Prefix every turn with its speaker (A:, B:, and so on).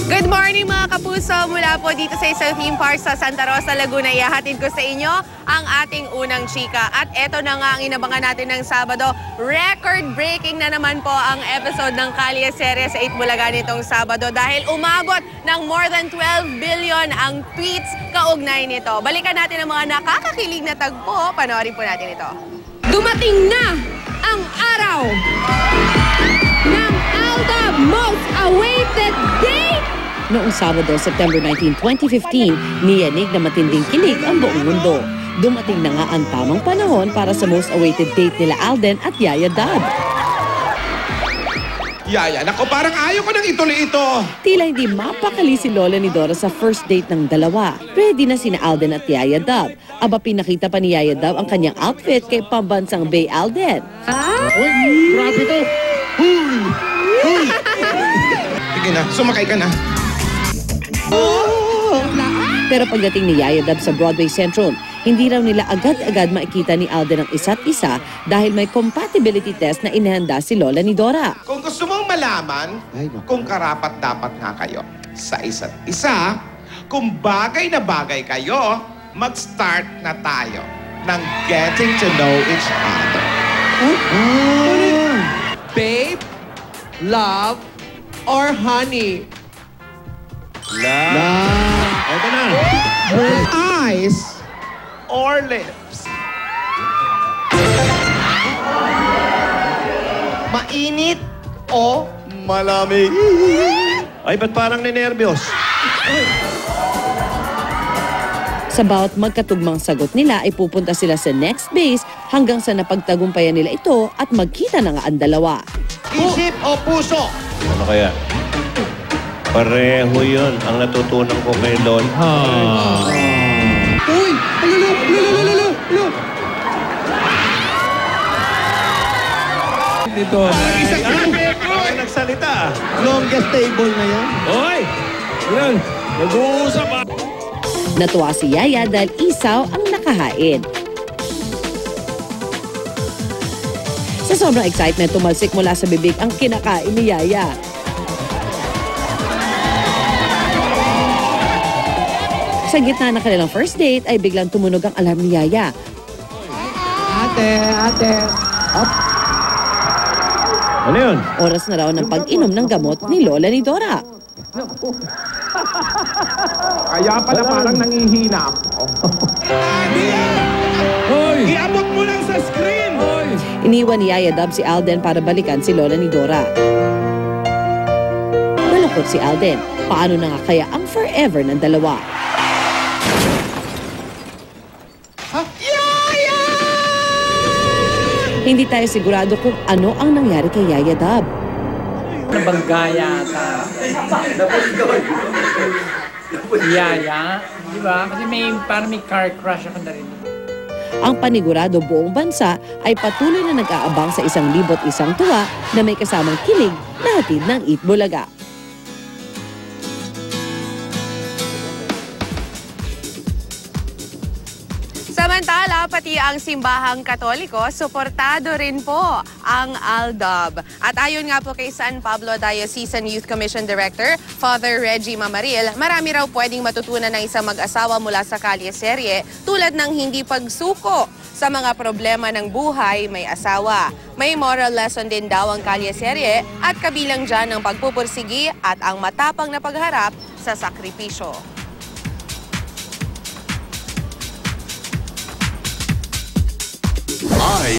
A: Good morning mga kapuso! Mula po dito sa isang theme park sa Santa Rosa, Laguna, ihahatid ko sa inyo ang ating unang chika. At eto na nga ang inabangan natin ng Sabado. Record-breaking na naman po ang episode ng Kalye Serye sa 8 Bulaga nitong Sabado dahil umabot ng more than 12 billion ang tweets kaugnay nito. Balikan natin ang mga nakakakilig na tagpo. Panoorin po natin ito.
B: Dumating na ang araw ng ALDA Most Awaited Date!
C: Noong Sabado, September 19, 2015, niyanig na matinding kilig ang buong mundo. Dumating na nga ang tamang panahon para sa most awaited date nila Alden at Yaya Dab.
D: Yaya, naku, parang ayaw ko nang ituloy ito.
C: Tila hindi mapakali si Lola ni Dora sa first date ng dalawa. Ready na sina Alden at Yaya Dab. Aba, pinakita pa ni Yaya Dab ang kanyang outfit kay pambansang Bay Alden.
D: Uy, grabe to. Sige na, sumakay ka na.
C: Pero pagdating ni Yaya Dab sa Broadway Central, hindi raw nila agad-agad makikita ni Alden ang isa't isa dahil may compatibility test na inihanda si Lola ni Dora.
D: Kung gusto mong malaman kung karapat-dapat nga kayo sa isa't isa, kung bagay na bagay kayo, mag-start na tayo ng getting to know each other.
E: Babe, love, or honey?
D: Love. Ito na. Eyes or lips? Mainit o malamig?
F: Ay, ba't parang ninervyos?
C: Sa bawat magkatugmang sagot nila ay pupunta sila sa next base hanggang sa napagtagumpayan nila ito at magkita na nga ang dalawa.
D: Isip o puso?
F: Ano kaya? Pareho yun ang natutunan ko kay Lol.
E: Uy! Lalo!
F: Dito. Ay, nagsalita.
E: Longest table na yan.
F: Hoy! Yan. Nag-uusap ah.
C: Natuwa si Yaya dahil isaw ang nakahain. Sa sobrang excitement, tumalsik mula sa bibig ang kinakain ni Yaya. Sa gitna ng kanilang first date ay biglang tumunog ang alarm ni Yaya.
E: Ate. Up.
F: Ano yun?
C: Oras na raw ng pag-inom ng gamot ni Lola ni Dora.
D: Kaya pala parang nangihina ako.
F: Hoy!
D: Iabot mo lang sa screen!
F: Hoy!
C: Iniwan ni Yaya Dab si Alden para balikan si Lola ni Dora. Nalungkot si Alden. Paano na nga kaya ang forever ng dalawa? Hindi tayo sigurado kung ano ang nangyari kay Yaya Dab.
G: Nabangga yata. Yaya, di ba? Kasi parang may car crash ako na rin.
C: Ang panigurado buong bansa ay patuloy na nag-aabang sa 1,001 tuwa na may kasamang kilig na hatid ng 8 Bulaga.
A: Samantala, pati ang simbahang Katoliko, suportado rin po ang ALDAB. At ayon nga po kay San Pablo Diocesan Youth Commission Director, Father Reggie Mamaril, marami raw pwedeng matutunan ng isang mag-asawa mula sa Kalye Serye tulad ng hindi pagsuko sa mga problema ng buhay may asawa. May moral lesson din daw ang Kalye Serye at kabilang dyan ang pagpupursigi at ang matapang na pagharap sa sakripisyo.